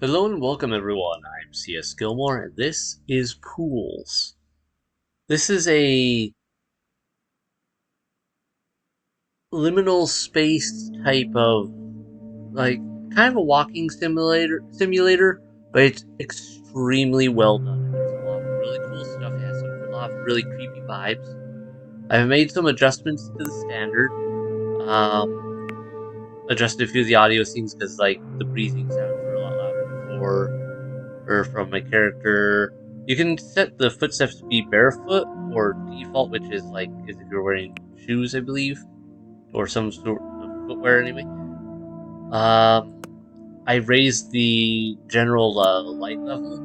Hello and welcome everyone, I'm C.S.Gilmore and this is Pools. This is a liminal space type of, like, kind of a walking simulator, but it's extremely well done. There's a lot of really cool stuff, it has a lot of really creepy vibes. I've made some adjustments to the standard, um, adjusted a few of the audio scenes because, like, the breathing sounds were a lot louder before, or from my character. You can set the footsteps to be barefoot or default, which is like as if you're wearing shoes, I believe, or some sort of footwear anyway. Um, I raised the general light level.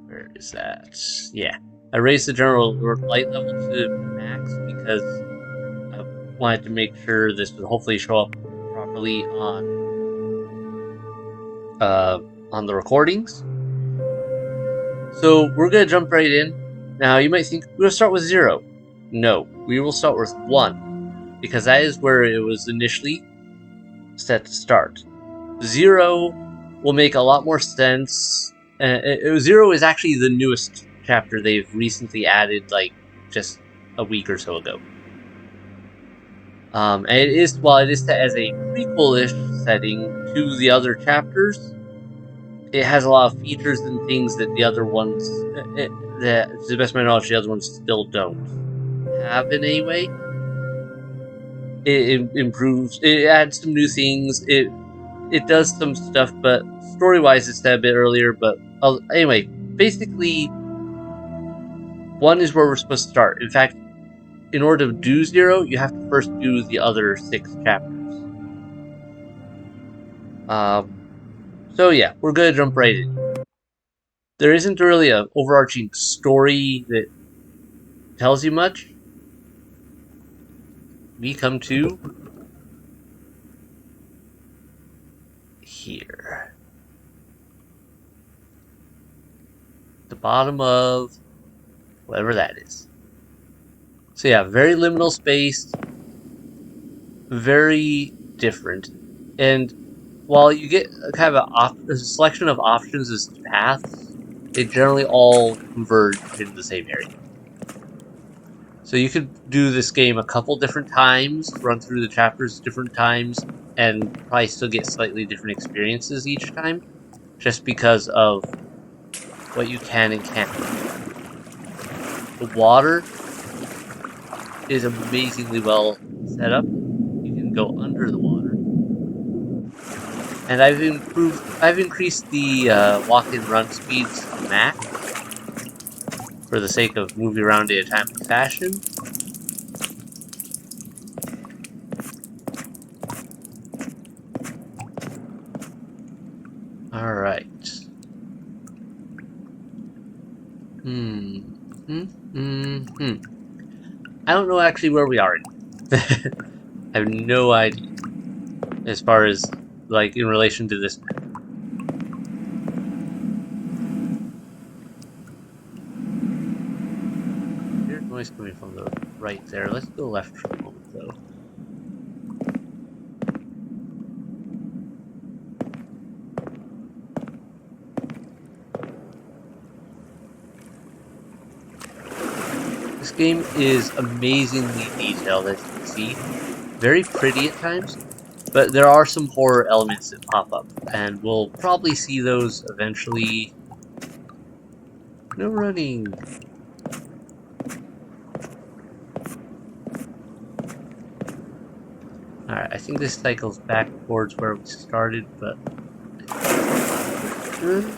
Where is that? Yeah, I raised the general light level to max because I wanted to make sure this would hopefully show up properly uh, on the recordings. So we're gonna jump right in. Now you might think we're gonna start with 0. No, we will start with 1, because that is where it was initially set to start. 0 will make a lot more sense. 0 is actually the newest chapter they've recently added, like just a week or so ago. And it is, while it is set as a prequel-ish setting to the other chapters, it has a lot of features and things that the other ones, that to the best of my knowledge, the other ones still don't have in any way. It improves. It adds some new things. It does some stuff, but story wise, it's set a bit earlier. But anyway, basically, 1 is where we're supposed to start. In fact, in order to do 0, you have to first do the other 6 chapters. So yeah, we're gonna jump right in. There isn't really an overarching story that tells you much. We come to here. The bottom of whatever that is. So yeah, very liminal space, very different. And while you get kind of a selection of options as paths, they generally all converge in the same area. So you could do this game a couple different times, run through the chapters different times, and probably still get slightly different experiences each time, just because of what you can and can't do. The water is amazingly well set up. You can go under the water. And I've increased the walk and run speeds to max for the sake of moving around in a timely fashion. Alright. I don't know actually where we are. I have no idea as far as, like, in relation to this map. There's noise coming from the right there. Let's go left for a moment, though. This game is amazingly detailed, as you can see. Very pretty at times, but there are some horror elements that pop up, and we'll probably see those eventually. No running. Alright, I think this cycles back towards where we started, but good.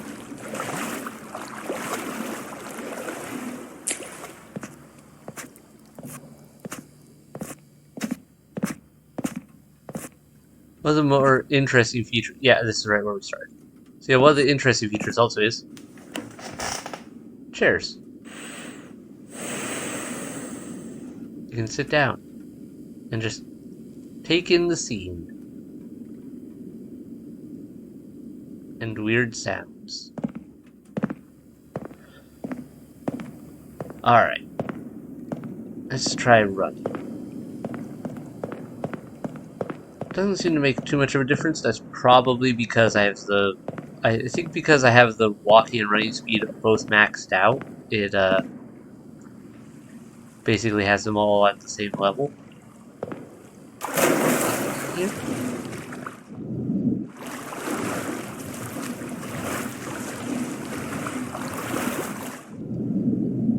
One of the more interesting features. Yeah, this is right where we started. So yeah, one of the interesting features also is chairs. You can sit down and just take in the scene and weird sounds. Alright. Let's try running. Doesn't seem to make too much of a difference. That's probably because I have the... I think because I have the walking and running speed both maxed out, it basically has them all at the same level. Anything here?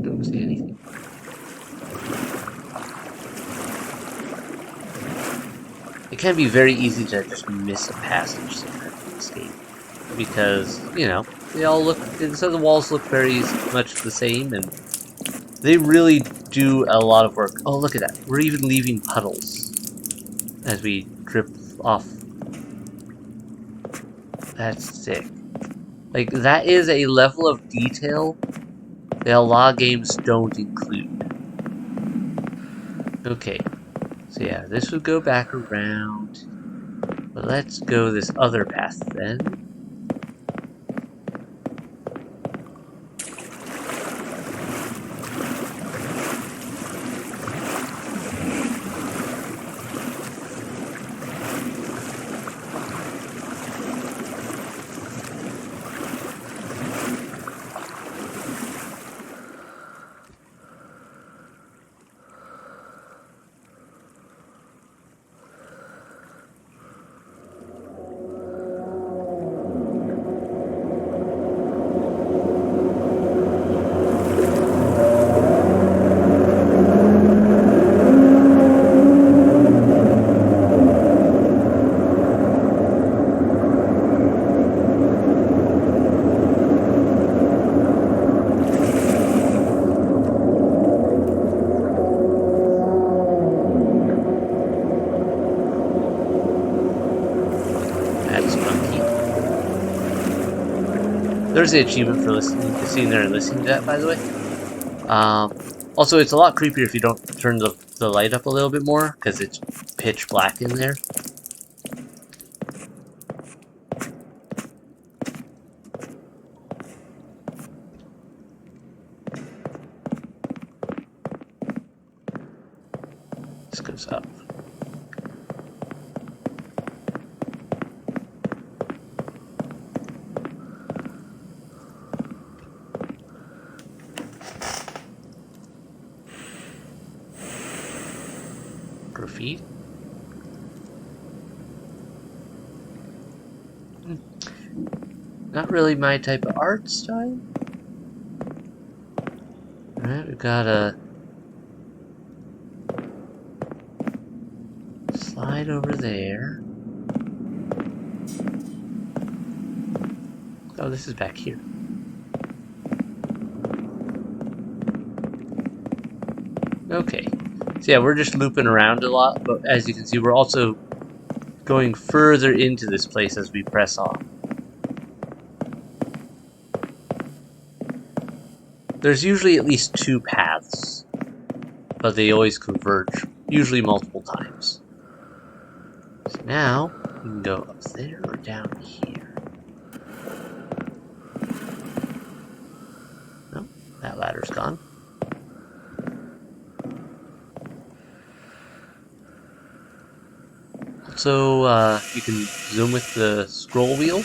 Don't see anything. It can be very easy to just miss a passage sometimes in this game. Because, you know, they all look... So the walls look very much the same, and they really do a lot of work. Oh, look at that. We're even leaving puddles as we drip off. That's sick. Like, that is a level of detail that a lot of games don't include. Okay. So yeah, this would go back around. But let's go this other path then. That's funky. There's the achievement for sitting there and listening to that, by the way. Also, it's a lot creepier if you don't turn the light up a little bit more, because it's pitch black in there. This goes up. Graffiti? Not really my type of art style. Alright, we've got a slide over there. Oh, this is back here. Okay. So yeah, we're just looping around a lot, but as you can see, we're also going further into this place as we press on. There's usually at least two paths, but they always converge, usually multiple times. So now, we can go up there or down here. No, that ladder's gone. Also, you can zoom with the scroll wheel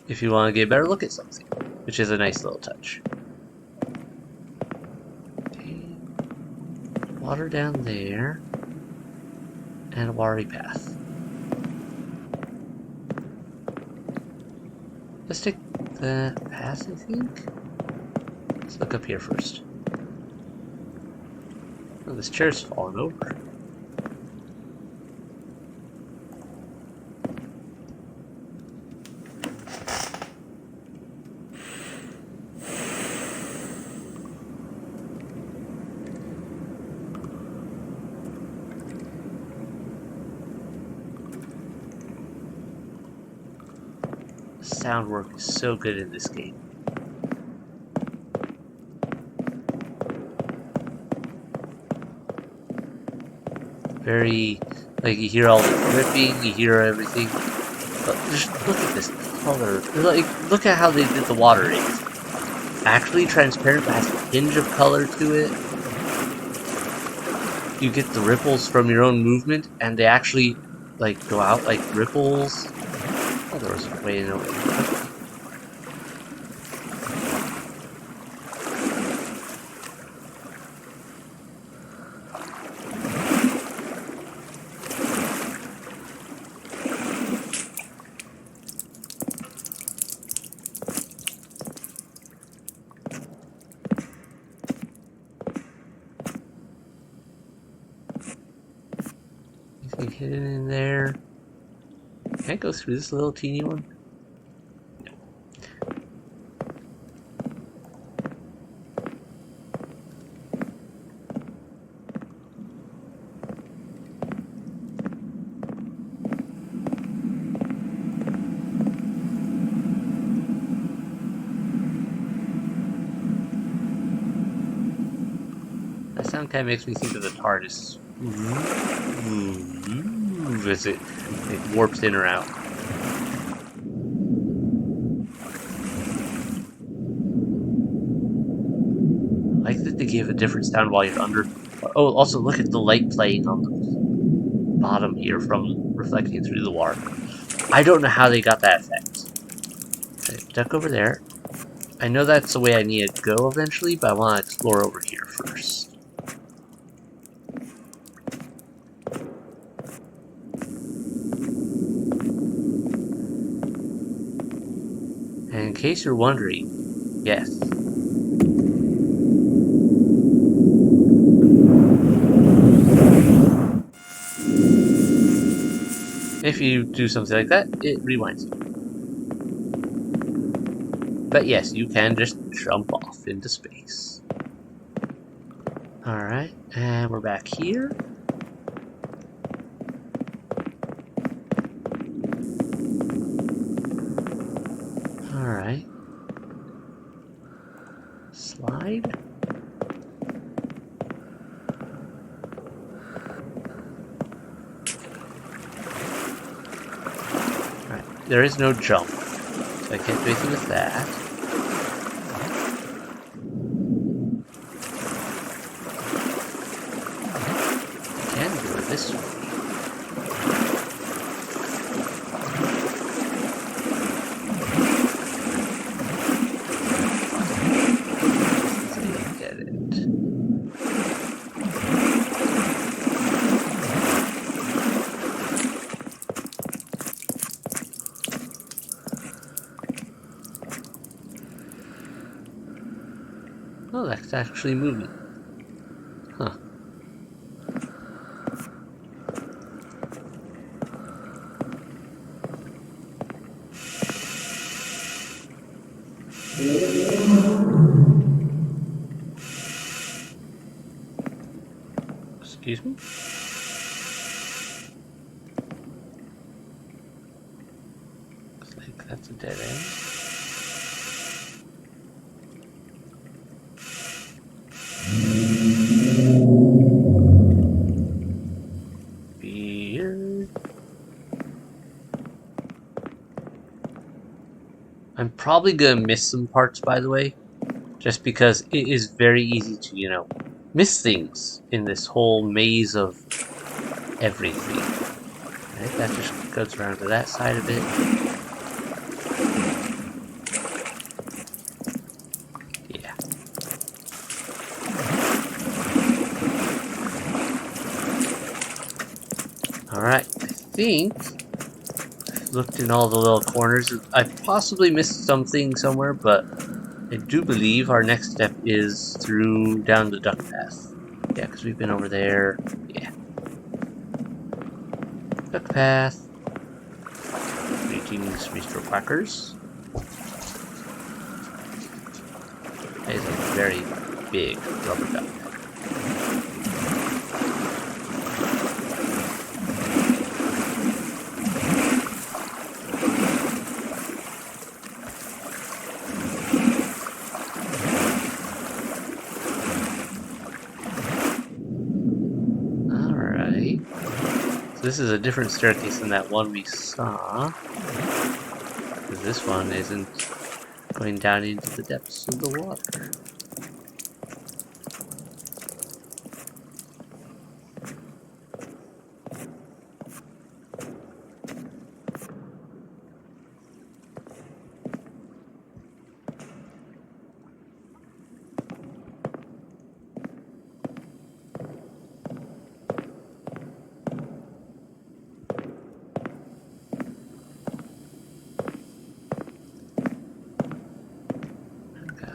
if you want to get a better look at something, which is a nice little touch. Okay. Water down there, and a watery path. Let's take the path, I think. Let's look up here first. Oh, this chair's fallen over. Sound work is so good in this game. Very, like, you hear all the dripping, you hear everything. But just look at this color. Like, look at how they did the water. It's actually transparent, but has a hinge of color to it. You get the ripples from your own movement, and they actually like go out like ripples. Oh, there was a way in over here. Anything hidden in there? Can I go through this little teeny one? No. That sound kind of makes me think of the TARDIS. As it warps in or out. I like that they gave a different sound while you're under. Oh, also look at the light playing on the bottom here from reflecting through the water. I don't know how they got that effect. Okay, duck over there. I know that's the way I need to go eventually, but I want to explore over here first. And in case you're wondering, yes. If you do something like that, it rewinds you. But yes, you can just jump off into space. Alright, and we're back here. Alright. Slide? Alright, there is no jump. So I can't do anything with that. I can go this way. Oh, that's actually moving. Huh. Excuse me? Looks like that's a dead end. Weird. I'm probably gonna miss some parts, by the way, just because it is very easy to, you know, miss things in this whole maze of everything. Right, that just goes around to that side of it. Yeah. Alright, I think I've looked in all the little corners. I possibly missed something somewhere, but I do believe our next step is through down the duck path. Yeah, because we've been over there. Yeah. Duck path. Greetings, Mr. Quackers. That is a very big rubber duck. Alright. So this is a different staircase than that one we saw. Because this one isn't going down into the depths of the water.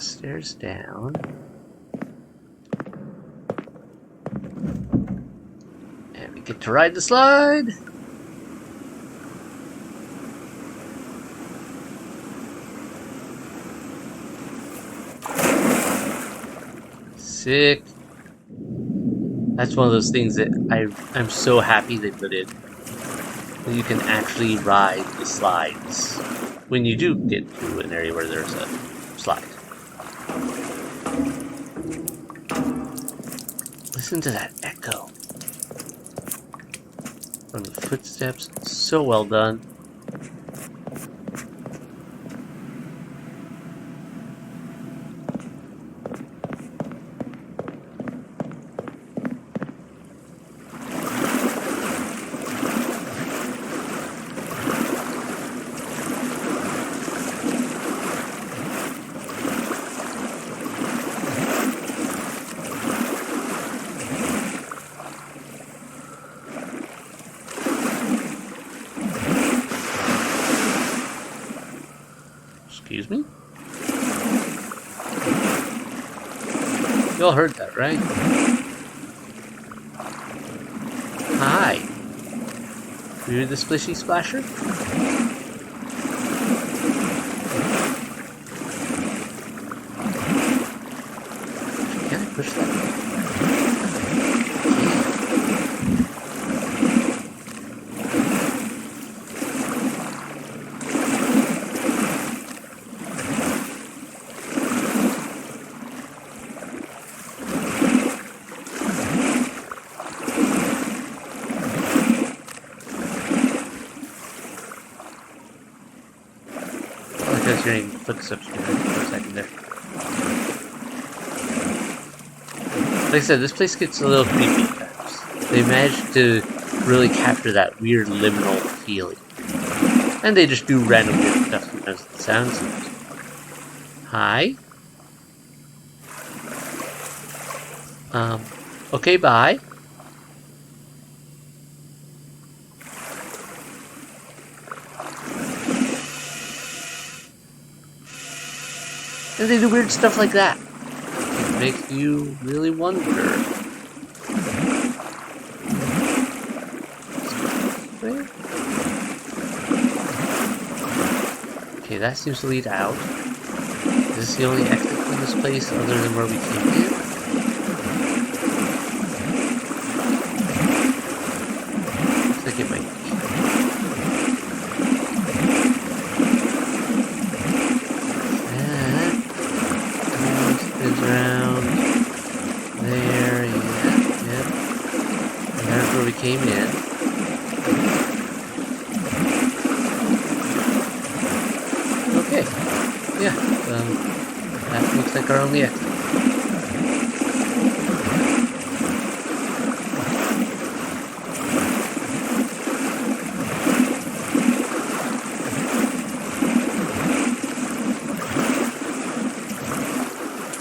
stairs down. And we get to ride the slide. Sick. That's one of those things that I'm so happy they put in. That you can actually ride the slides when you do get to an area where there's a slide. Listen to that echo from the footsteps. So well done. Excuse me? You all heard that, right? Hi. You the splishy splasher? Can I push that? I was hearing footsteps for a second there. Like I said, this place gets a little creepy at times. They managed to really capture that weird liminal feeling. And they just do random weird stuff sometimes with the sounds. Hi? Okay, bye. And they do weird stuff like that. It makes you really wonder. Okay, that seems to lead out. Is this the only exit from this place other than where we came in? Looks like it might be. Spins around there, yeah. And there's where we came in. Okay, yeah, that looks like our only exit.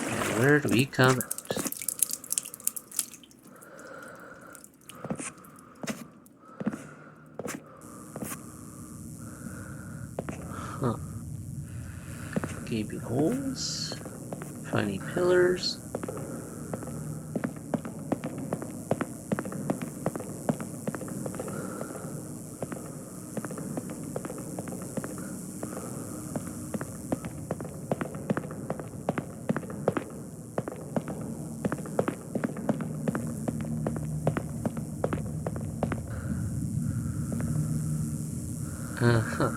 And where do we come out? Huh. Gaping holes, funny pillars. Uh-huh.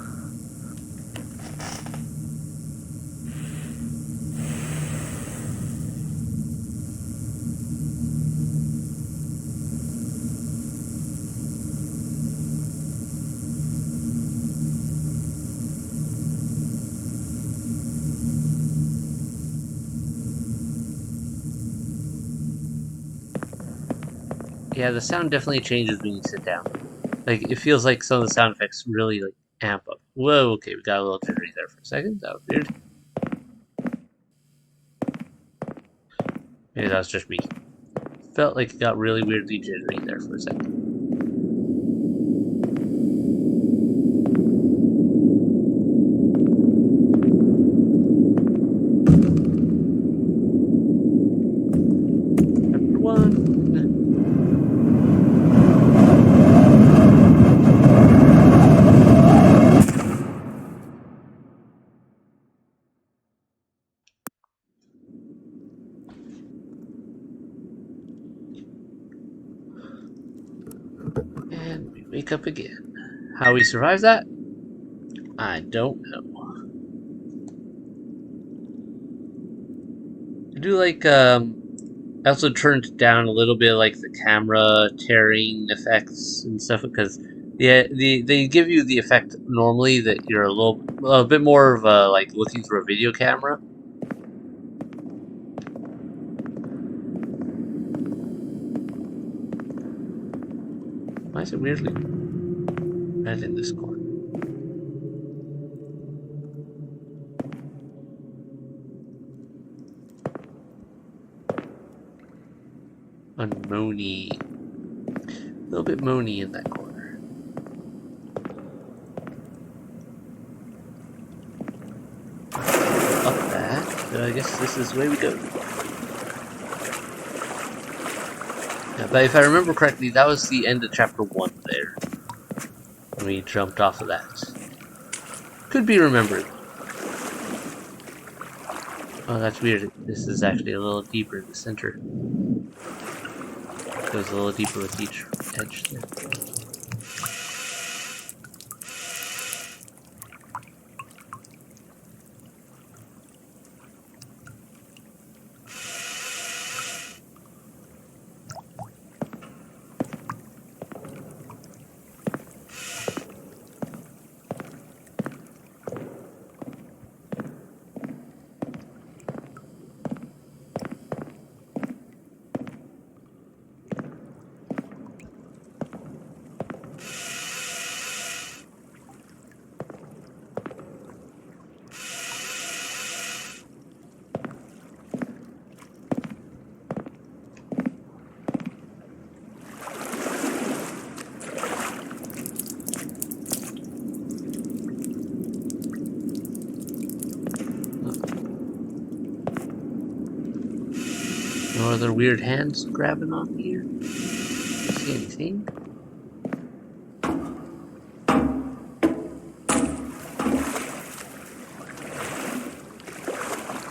Yeah, the sound definitely changes when you sit down. Like, it feels like some of the sound effects really, like, amp up. Whoa, okay, we got a little jittery there for a second. That was weird. Maybe that was just me. Felt like it got really weirdly jittery there for a second. up again. How we survive that? I don't know. I do like, I also turned down a little bit like the camera tearing effects and stuff because they give you the effect normally that you're a bit more of a, like looking through a video camera. Why is it weirdly red in this corner? Moany. A little bit moany in that corner. Up that. So I guess this is the way we go. Yeah, but if I remember correctly, that was the end of chapter 1 there. When we jumped off of that. Could be remembered. Oh, that's weird. This is actually a little deeper in the center. Goes a little deeper with each edge there. No other weird hands grabbing on here? See anything?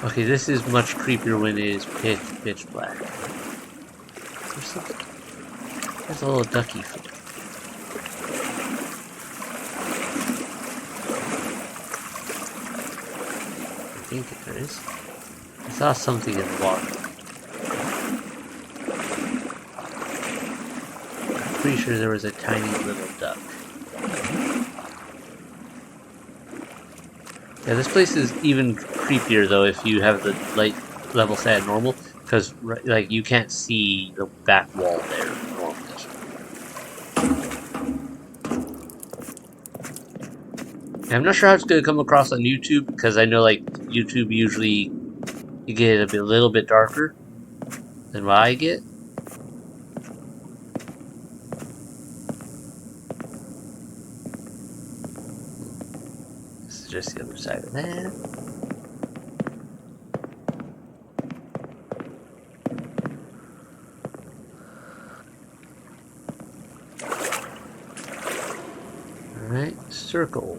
Okay, this is much creepier when it is pitch black. There's something. There's a little ducky foot. I think there is. I saw something in the water. Pretty sure there was a tiny little duck. Yeah, this place is even creepier though if you have the light level set at normal, because like you can't see the back wall there normally. And I'm not sure how it's going to come across on YouTube, because I know like YouTube usually you get a little bit darker than what I get. Just the other side of that. Alright, circle.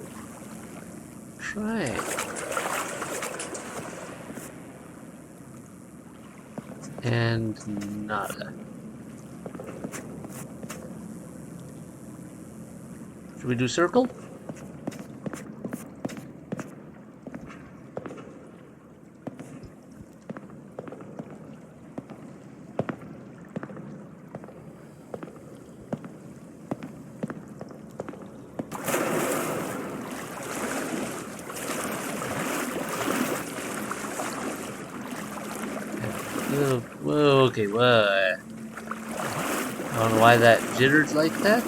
Triangle. And nada. Should we do circle? Whoa, okay, what? I don't know why that jittered like that.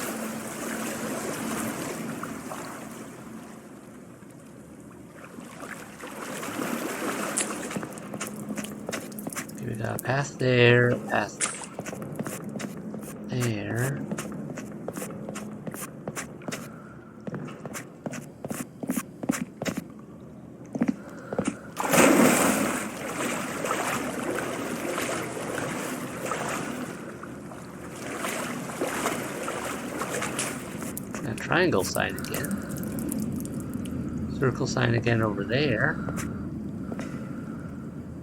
Okay, we got a path there, a path there. Triangle sign again. Circle sign again over there.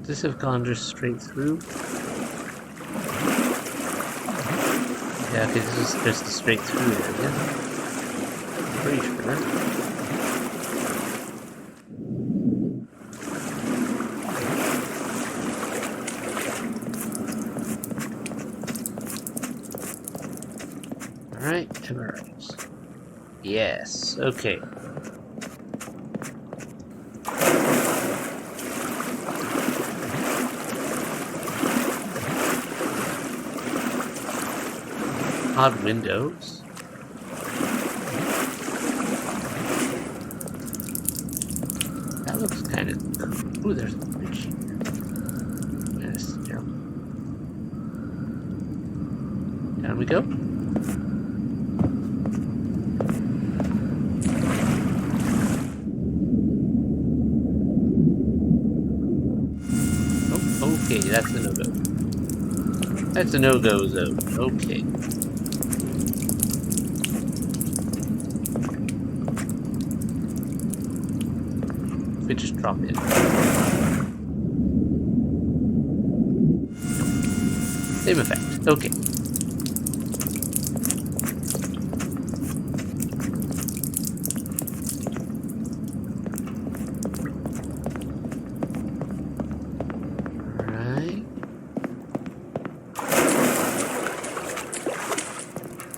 Does this have gone just straight through? Yeah, okay, this is just straight through there, yeah. pretty sure. Alright, to my right. Yes, okay. Odd windows. That looks kind of cool. Ooh, there's a bridge here. Yes, terrible. Down we go. Oh, okay, that's a no-go. That's a no-go zone. Okay. We just drop in. Same effect. Okay. Alright.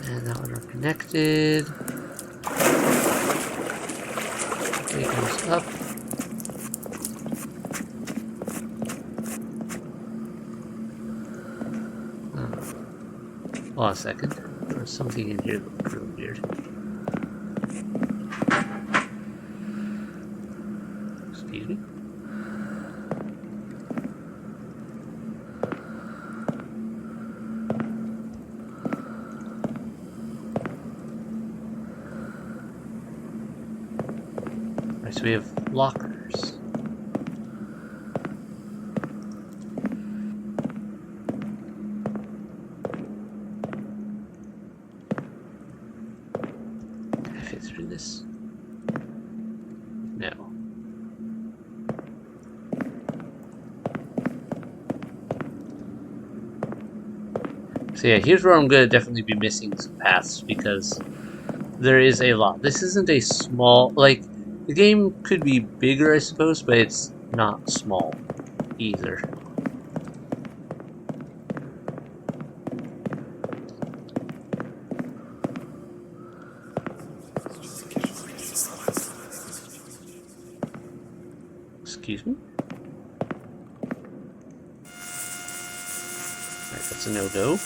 And that one are connected. It goes up. Hold on a second. There was something in here that looked really weird. Excuse me. Alright, so we have lockers. Can I fit through this? No. So yeah, here's where I'm going to definitely be missing some paths because there is a lot. This isn't a small, like, the game could be bigger, I suppose, but it's not small either. Excuse me? Alright, that's a no-go.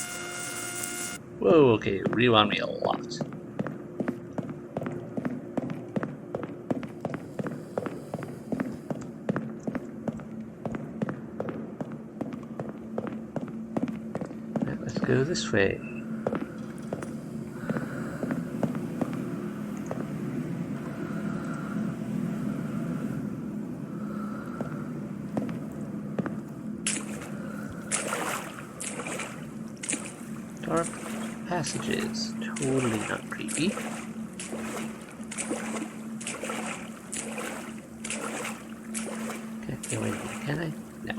Whoa, okay, rewound me a lot. Alright, let's go this way. Dark passages, totally not creepy. Can't go in here, can I? No.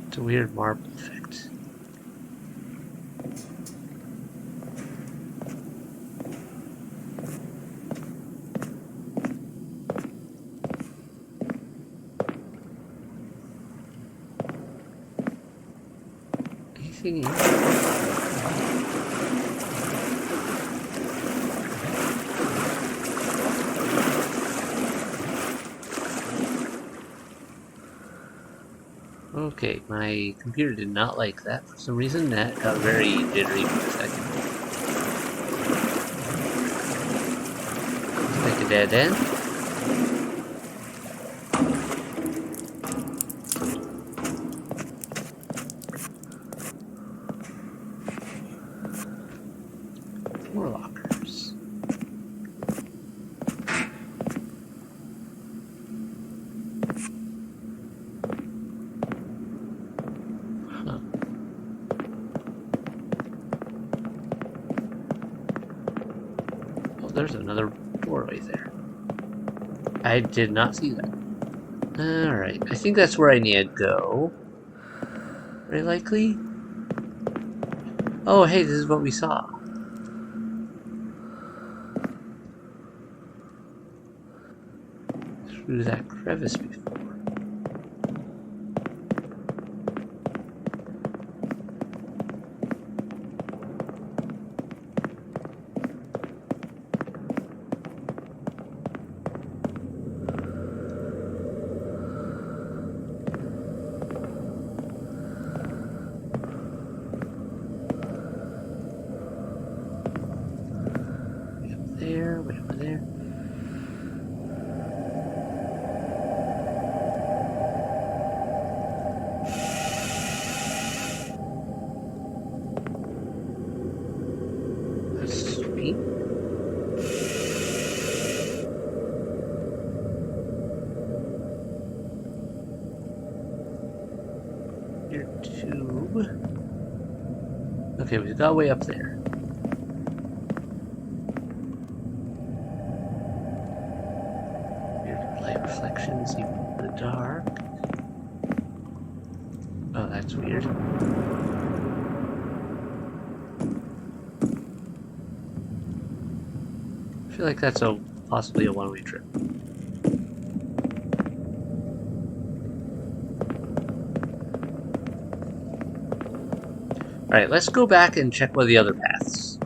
It's a weird marble effect. Anything in here? Okay, my computer did not like that for some reason. That got very jittery for a second. Looks like a dead end. More lockers. there's another doorway there. I did not see that. Alright, I think that's where I need to go. Very likely. Oh, hey, this is what we saw. Through that crevice before. Way over there. That's sweet. Your tube. Okay, we've got way up there. Light reflections even in the dark. Oh, that's weird. I feel like that's possibly a one-way trip. Alright, let's go back and check one of the other paths.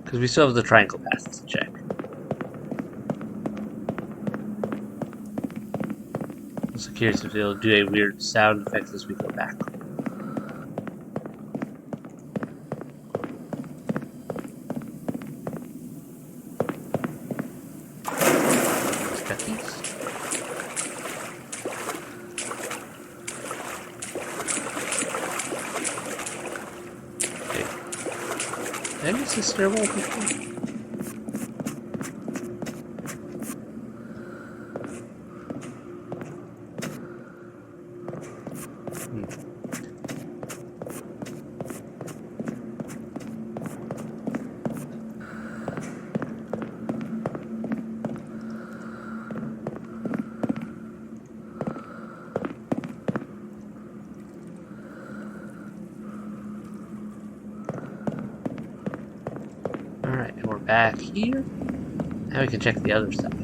Because we still have the triangle path to check. I'm also curious if it'll do a weird sound effect as we go back. Let's cut these. Okay. Did I miss the stairwell before? Alright, and we're back here. Now we can check the other side.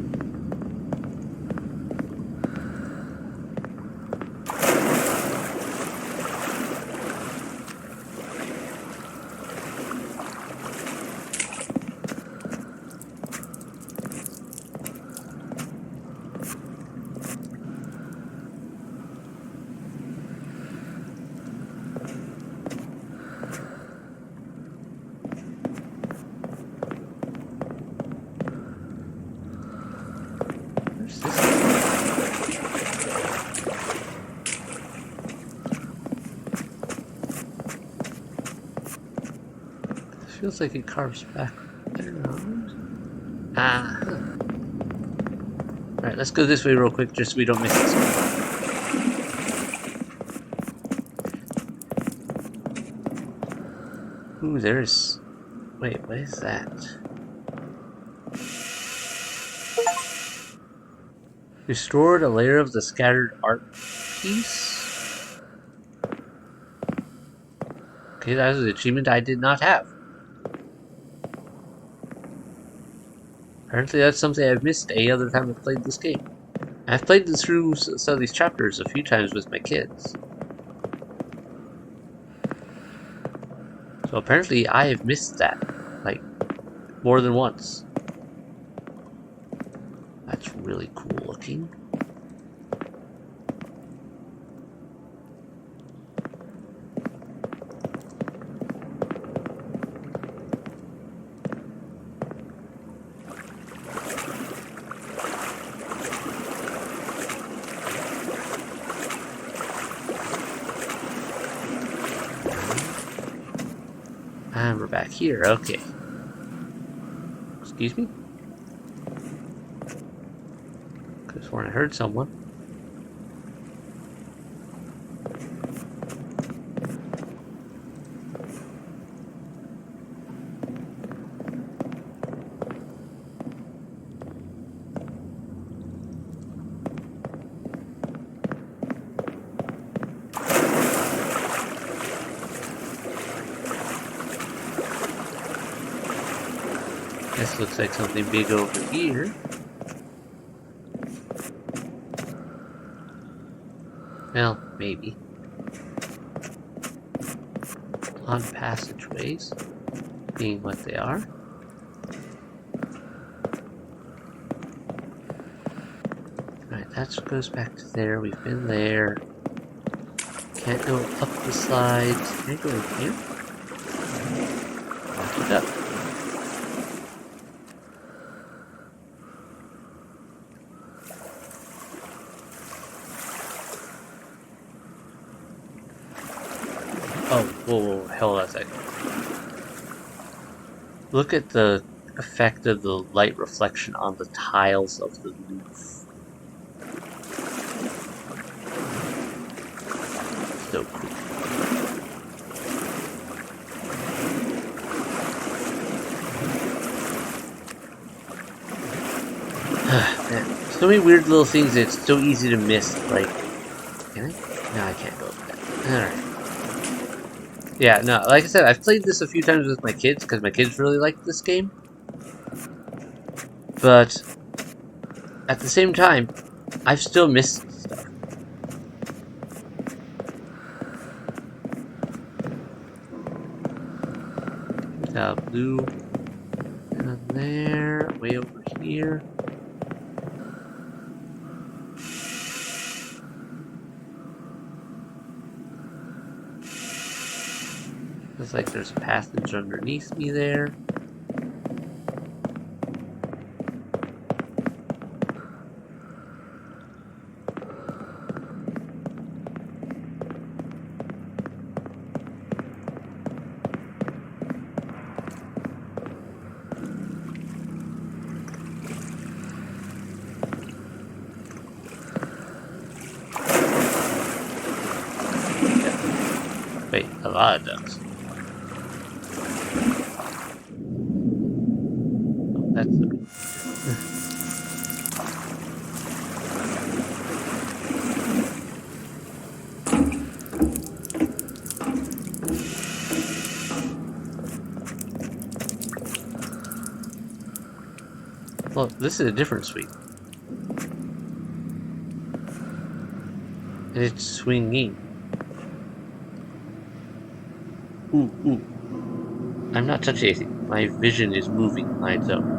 Feels like it carves back around. Ah. Alright, let's go this way real quick just so we don't miss this one. Ooh, there's... Wait, what is that? Restored a layer of the scattered art piece? Okay, that was an achievement I did not have. Apparently that's something I've missed any other time I've played this game. I've played this through some of these chapters a few times with my kids. So apparently I have missed that, like, more than once. That's really cool looking. And we're back here, okay. Excuse me? Could have sworn I heard someone. This looks like something big over here. Well, maybe. On passageways, being what they are. Alright, that goes back to there. We've been there. Can't go up the slides. Can I go in here? Lock it up. Oh, whoa, hold on a second. Look at the effect of the light reflection on the tiles of the roof. So cool. Man, so many weird little things that it's so easy to miss. Like, can I? No, I can't go with that. Alright. Yeah, no, like I said, I've played this a few times with my kids because my kids really like this game. But at the same time, I've still missed stuff. Blue down there, way over here. Looks like there's a passage underneath me there. Wait, a lot of ducks. Oh, that's the... Well, this is a different suite. And it's swinging. Ooh. I'm not touching anything. My vision is moving on its own.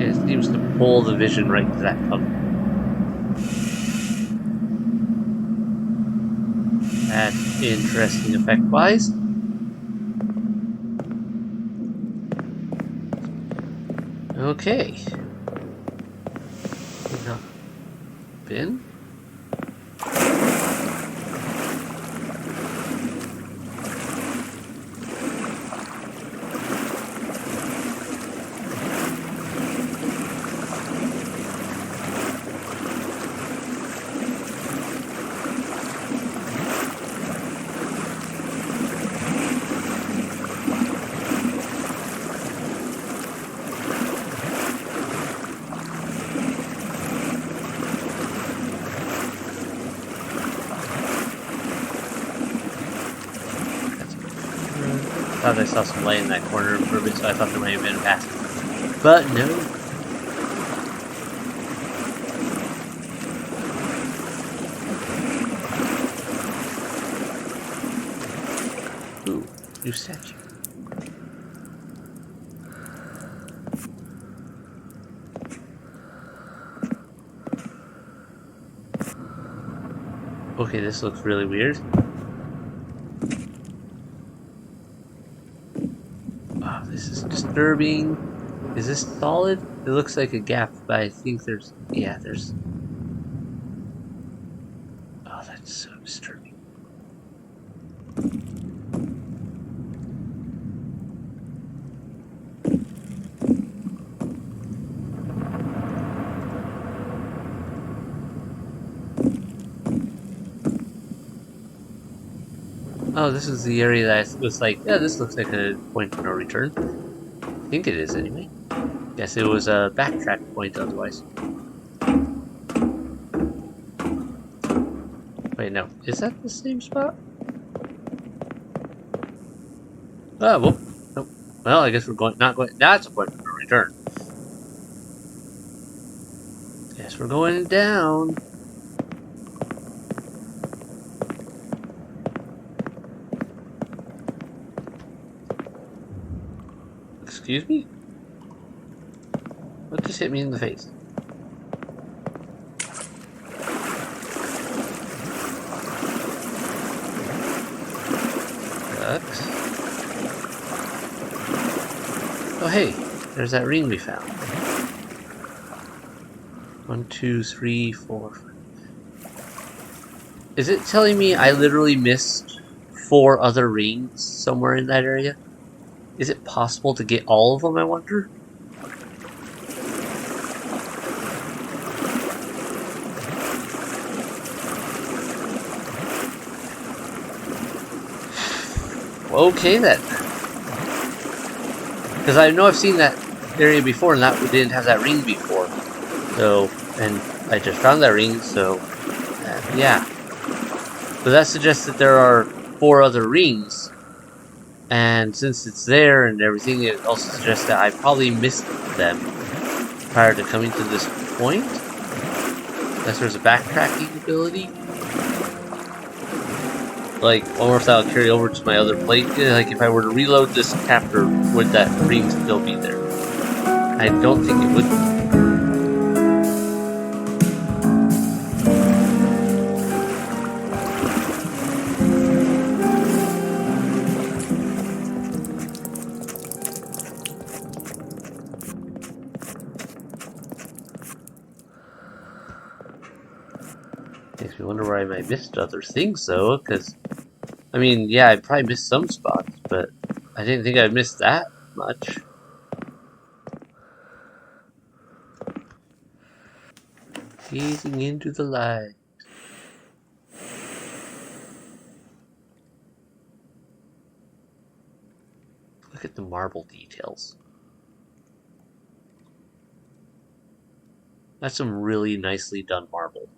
It seems to pull the vision right to that color. That's interesting effect-wise. Okay. Now, bin? I thought I saw some light in that corner for a bit, so I thought there might have been a passage. But no. Ooh, new statue. Okay, this looks really weird. Wow, this is disturbing. Is this solid? It looks like a gap, but I think there's... Yeah, there's... Oh, that's so disturbing. Oh, this is the area that was like, yeah, this looks like a point of no return. I think it is anyway. Guess it was a backtrack point otherwise. Wait, no. Is that the same spot? Oh, whoop. Nope. Well, I guess we're not going. That's a point of no return. Guess we're going down. Excuse me? What just hit me in the face? Ducks. Oh, hey. There's that ring we found. 1, 2, 3, 4. Is it telling me I literally missed 4 other rings somewhere in that area? Is it possible to get all of them, I wonder? Okay then. Because I know I've seen that area before and that we didn't have that ring before. So, and I just found that ring, so yeah. But that suggests that there are 4 other rings. And since it's there and everything, it also suggests that I probably missed them prior to coming to this point. Unless there's a backtracking ability. Like, I wonder if that'll carry over to my other plate. Like, if I were to reload this chapter, would that ring still be there? I don't think it would. Makes me wonder where I might missed other things, though, because, I mean, yeah, I probably missed some spots, but I didn't think I'd missed that much. Gazing into the light. Look at the marble details. That's some really nicely done marble.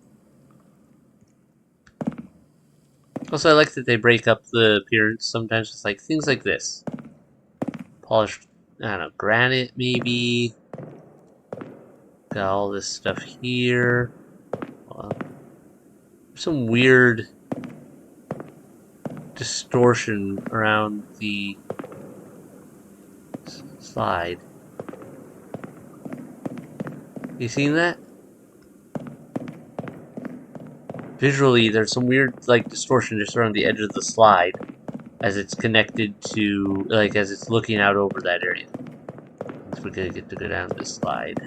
Also, I like that they break up the appearance sometimes with like things like this. Polished, I don't know, granite maybe. Got all this stuff here. Some weird distortion around the slide. You seen that? Visually, there's some weird like distortion just around the edge of the slide as it's connected to, like, as it's looking out over that area. So we're gonna get to go down this slide.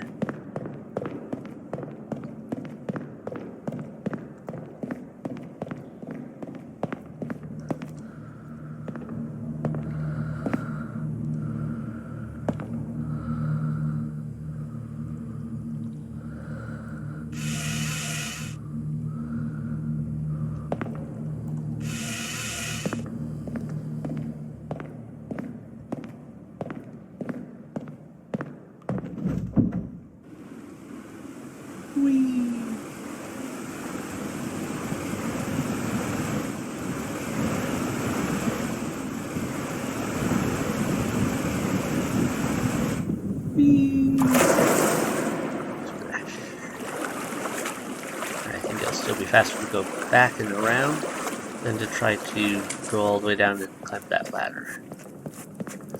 Faster to go back and around than to try to go all the way down and climb that ladder.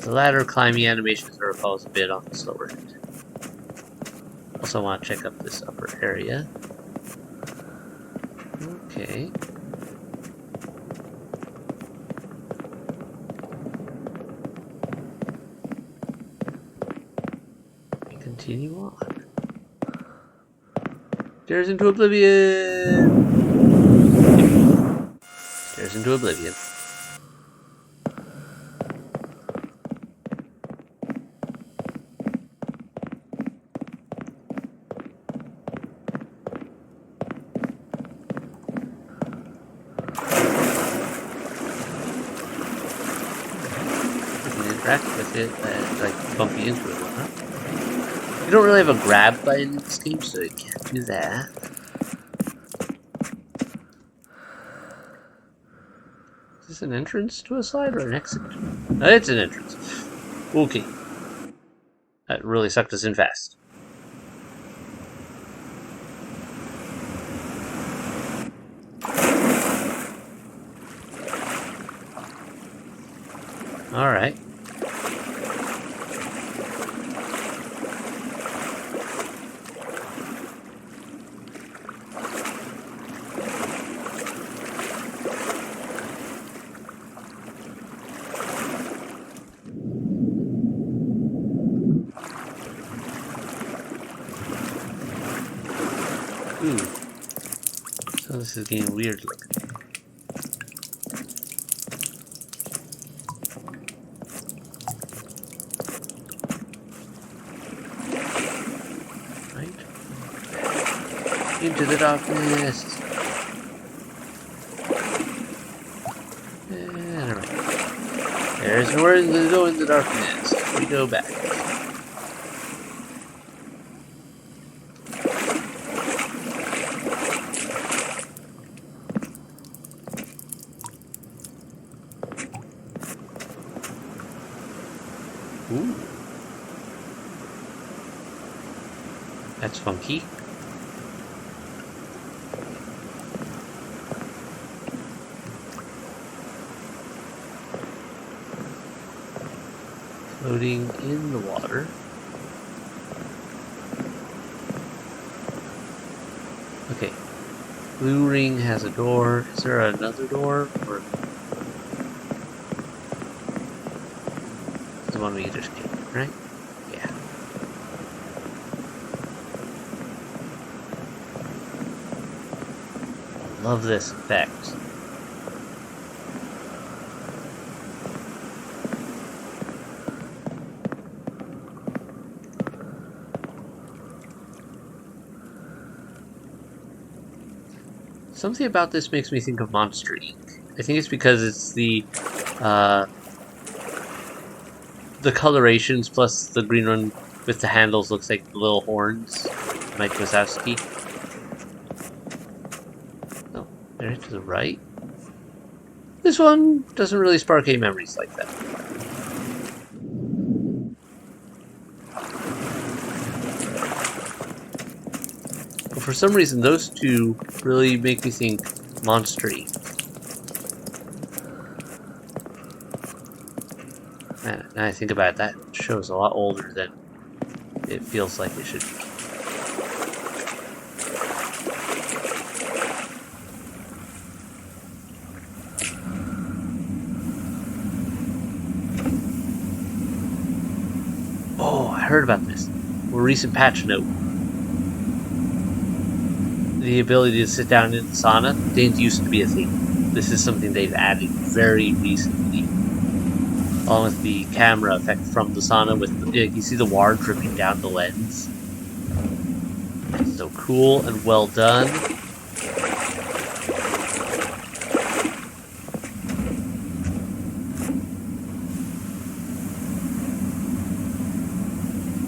The ladder climbing animations are a bit on the slower end. Also want to check up this upper area. Okay. Continue on. Stairs into oblivion! Stairs into oblivion. bit like bumpy into it, huh? You don't really have a grab button in this game, so you can't do that. Is this an entrance to a slide or an exit? It's an entrance. Okay. That really sucked us in fast. Alright. Ooh. So this is getting weird looking. Right? Into the darkness. And around. There's nowhere to go in the darkness. We go back. Ooh. That's funky. Floating in the water. Okay. Blue ring has a door. Is there another door? Or the one we just came, right? Yeah. Love this effect. Something about this makes me think of Monster Inc. I think it's because it's the colorations plus the green one with the handles looks like the little horns. Mike Wazowski. Oh, there to the right. This one doesn't really spark any memories like that. But for some reason, those two really make me think Monster Inc. Man, now I think about it, that show's a lot older than it feels like it should be. Oh, I heard about this. A recent patch note. The ability to sit down in the sauna didn't used to be a thing. This is something they've added very recently. Along with the camera effect from the sauna with the, you see the water dripping down the lens. It's so cool and well done.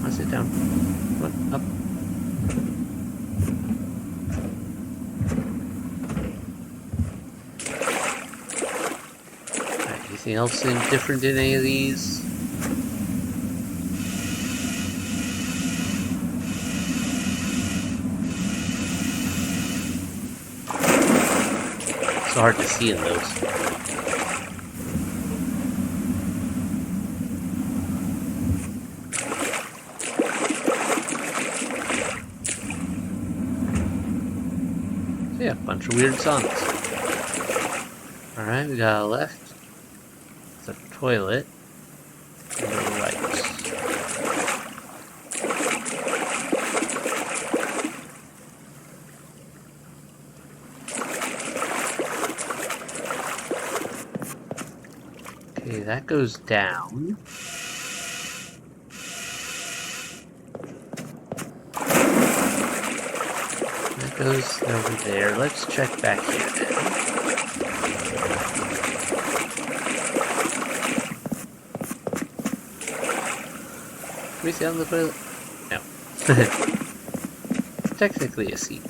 I'll sit down. What? Up. Anything else different in any of these? It's hard to see in those. So yeah, a bunch of weird songs. Alright, we got a left. The toilet and the right. Okay, that goes down. That goes over there. Let's check back here now. we sit on the toilet? No. Technically a seat.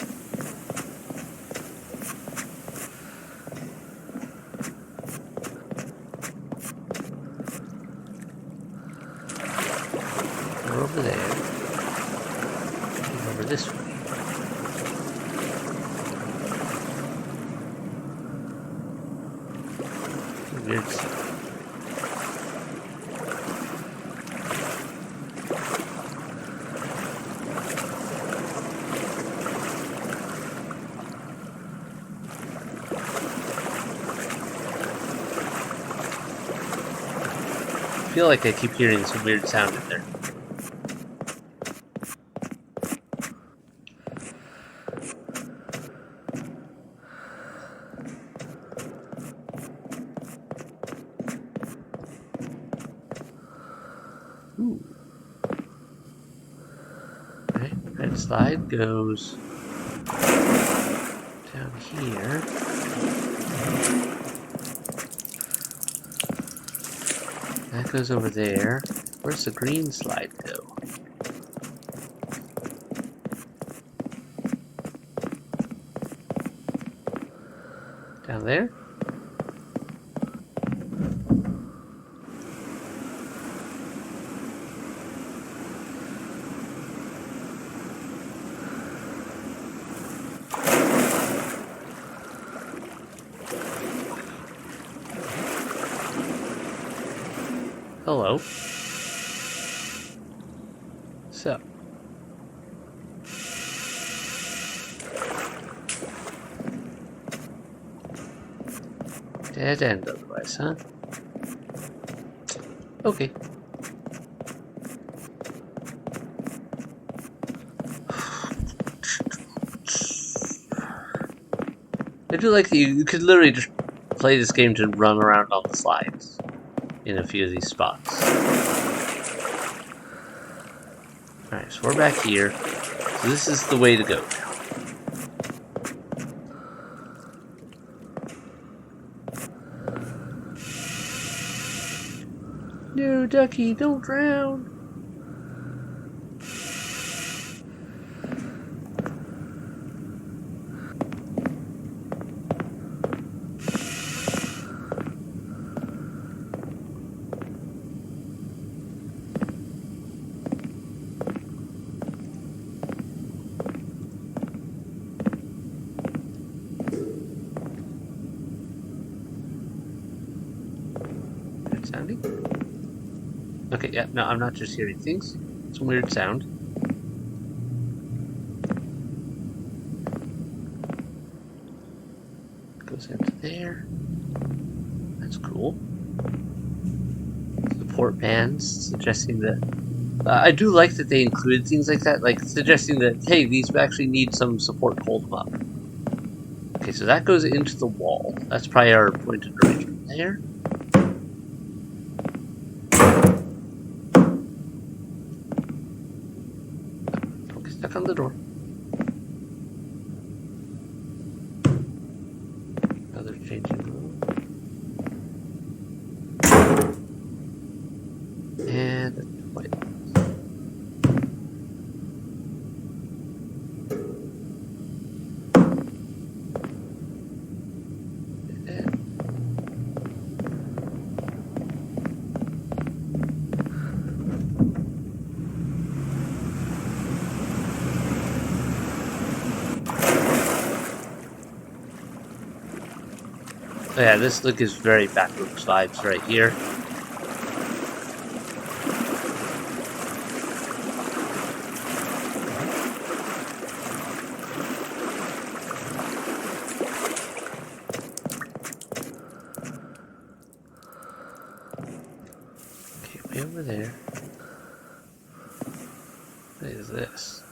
We're over there. And over this way. Weird stuff. I feel like I keep hearing some weird sound in there. Ooh. Right, red slide goes down here. That goes over there. Where's the green slide go? Down there? Hello. So. Dead end otherwise, huh? Okay. I do like that you could literally just play this game to run around on the slides in a few of these spots. Alright, so we're back here. So this is the way to go now. No, Ducky, don't drown! Sounding? Okay, yeah, no, I'm not just hearing things. It's a weird sound. Goes into there. That's cool. Support bands, suggesting that... I do like that they included things like that, like suggesting that, hey, these actually need some support to hold them up. Okay, so that goes into the wall. That's probably our point of arrangement there. Stuck on the door. Now they're changing the room. And the white. Oh yeah, this look is very Backrooms vibes right here. Okay, way over there. What is this?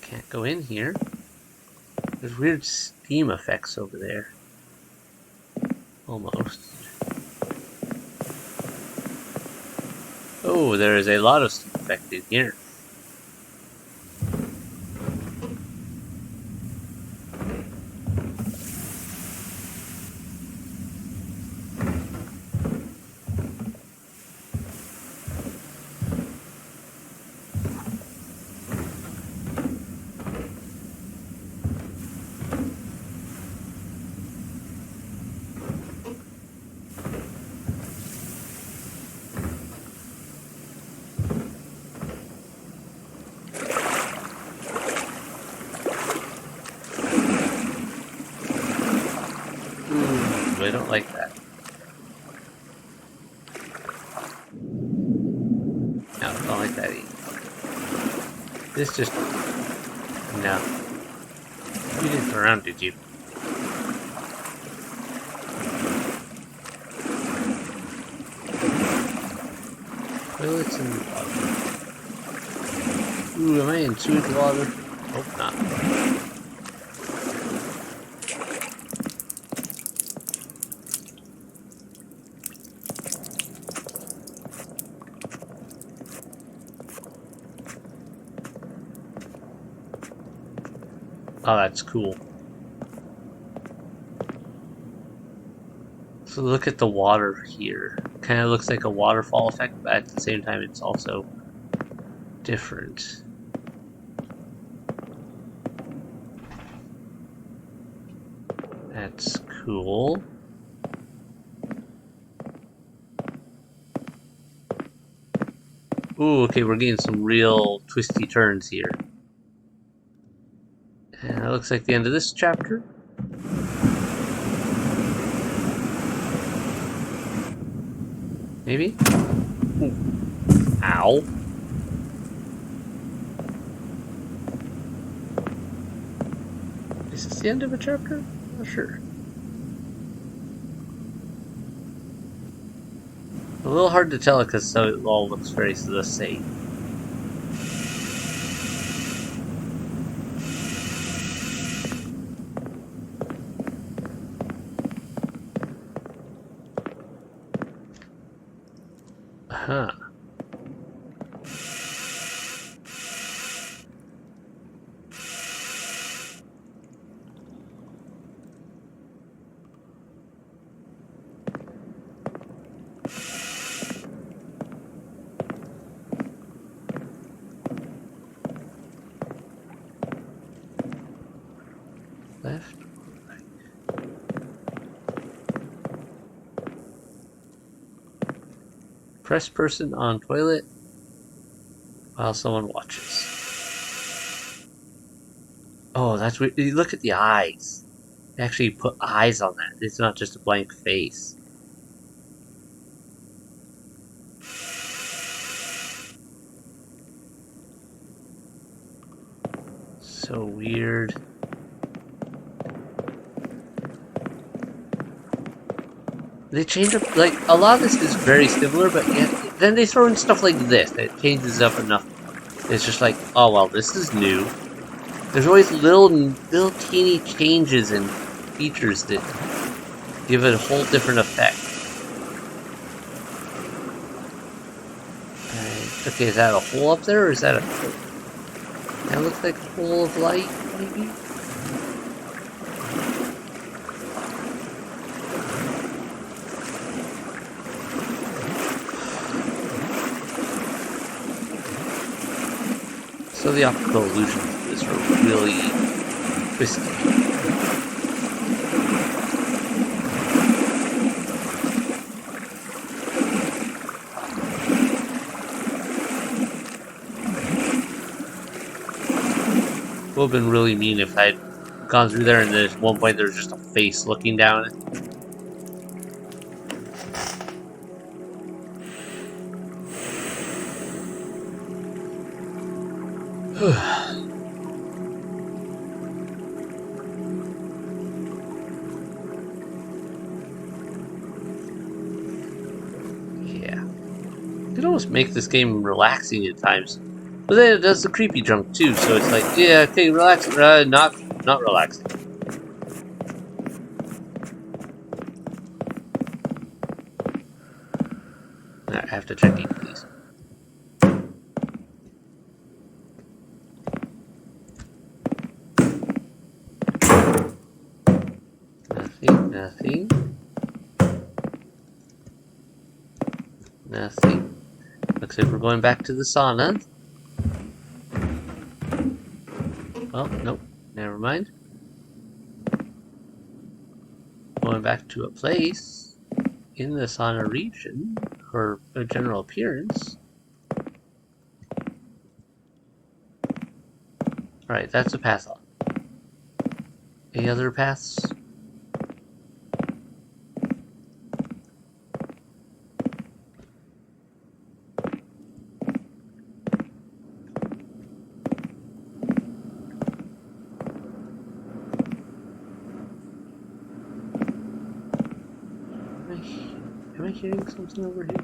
Can't go in here. There's weird steam effects over there. Almost. Oh, there is a lot of steam effect in here. I don't like that. No, I don't like that either. This just... No. You didn't turn around, did you? Toilets in the water. Ooh, am I in sewage water? Hope not. Oh, that's cool. So look at the water here. Kind of looks like a waterfall effect, but at the same time it's also different. That's cool. Ooh, okay, we're getting some real twisty turns here. And that looks like the end of this chapter. Maybe? Ooh. Ow. Is this the end of a chapter? I'm not sure. A little hard to tell because it all looks very the same. Huh. Left or right? Press person on toilet while someone watches. Oh, that's weird. Look at the eyes. They actually put eyes on that. It's not just a blank face. So weird. They change up, like, a lot of this is very similar, but yet, then they throw in stuff like this that changes up enough. It's just like, oh well, this is new. There's always little teeny changes and features that give it a whole different effect. Okay, is that a hole up there, or is that a... That looks like a hole of light, maybe? So the optical illusions of this are really twisty. It would have been really mean if I'd gone through there and then at one point there's just a face looking down at it. Yeah. You could almost make this game relaxing at times. But then it does the creepy jump too, so it's like, yeah, okay, relax, not relaxing. I have to check each of these. Nothing. Nothing. Looks like we're going back to the sauna. Oh, nope. Never mind. Going back to a place in the sauna region for a general appearance. Alright, that's a path on. Any other paths? Am I hearing something over here?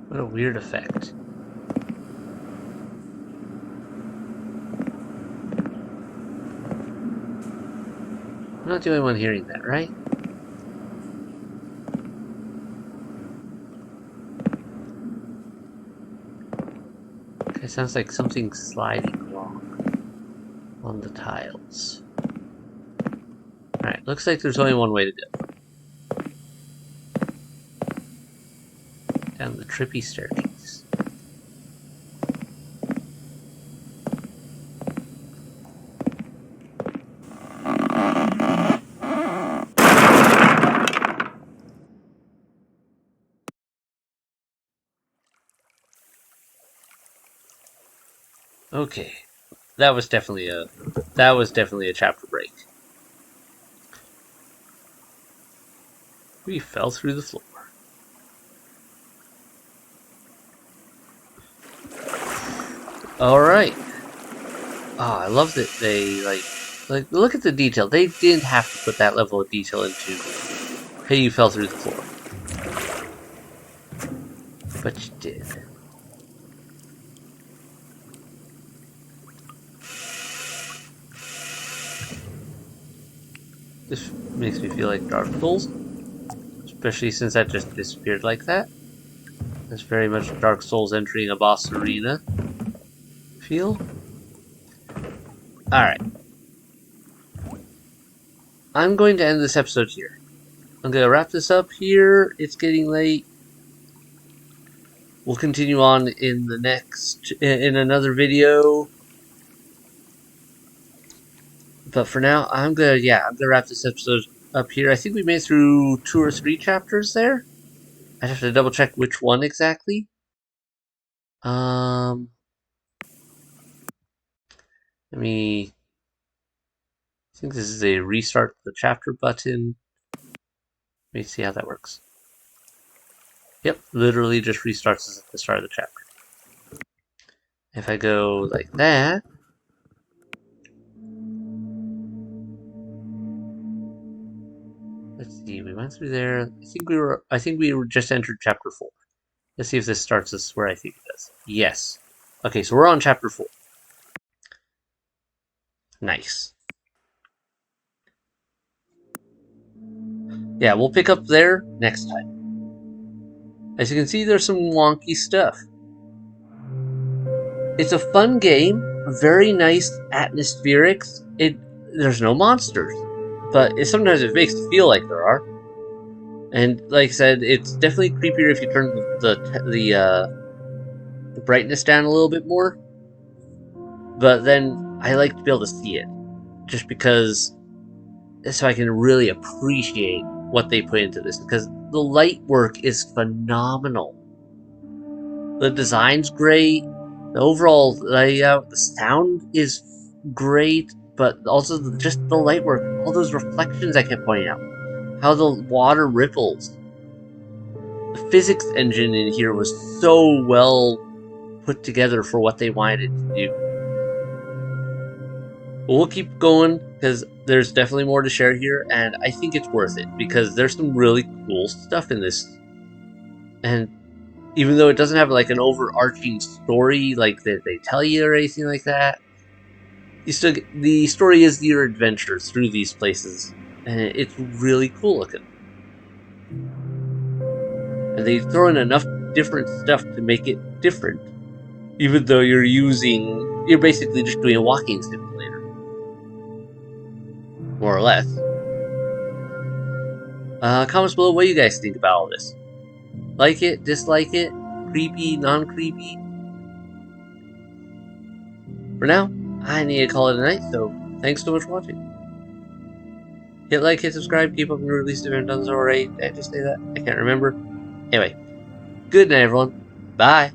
What a weird effect. I'm not the only one hearing that, right? It sounds like something sliding along on the tiles. Alright, looks like there's only one way to go. Down the trippy staircase. Okay. That was definitely a chapter break. We fell through the floor. Alright. Oh, I love that they, like, look at the detail. They didn't have to put that level of detail into, hey, you fell through the floor. But you did. This makes me feel like Dark Souls. Especially since that just disappeared like that. That's very much Dark Souls entering a boss arena feel. Alright. I'm going to end this episode here. I'm going to wrap this up here. It's getting late. We'll continue on in the in another video. But for now, I'm gonna wrap this episode up here. I think we made through 2 or 3 chapters there. I'd have to double check which one exactly. Let me. I think this is a restart the chapter button. Let me see how that works. Yep, literally just restarts us at the start of the chapter. If I go like that. Let's see, we went through there. I think we were just entered chapter 4. Let's see if this starts us where I think it does. Yes. Okay, so we're on chapter 4. Nice. Yeah, we'll pick up there next time. As you can see, there's some wonky stuff. It's a fun game, very nice atmospherics. There's no monsters, but sometimes it makes it feel like there are. And like I said, it's definitely creepier if you turn the brightness down a little bit more. But then I like to be able to see it, just because, so I can really appreciate what they put into this, because the light work is phenomenal. The design's great. The overall layout, the sound is great, but also just the light work, all those reflections I kept pointing out, how the water ripples. The physics engine in here was so well put together for what they wanted it to do. But we'll keep going, because there's definitely more to share here, and I think it's worth it, because there's some really cool stuff in this. And even though it doesn't have like an overarching story like that they tell you or anything like that, you still get, the story is your adventure through these places, and it's really cool looking. And they throw in enough different stuff to make it different, even though you're basically just doing a walking simulator, more or less. Comments below what you guys think about all this. Like it, dislike it, creepy, non-creepy. For now, I need to call it a night, so thanks so much for watching. Hit like, hit subscribe, keep up new releases if you haven't done so already. Did I just say that? I can't remember. Anyway, good night everyone. Bye.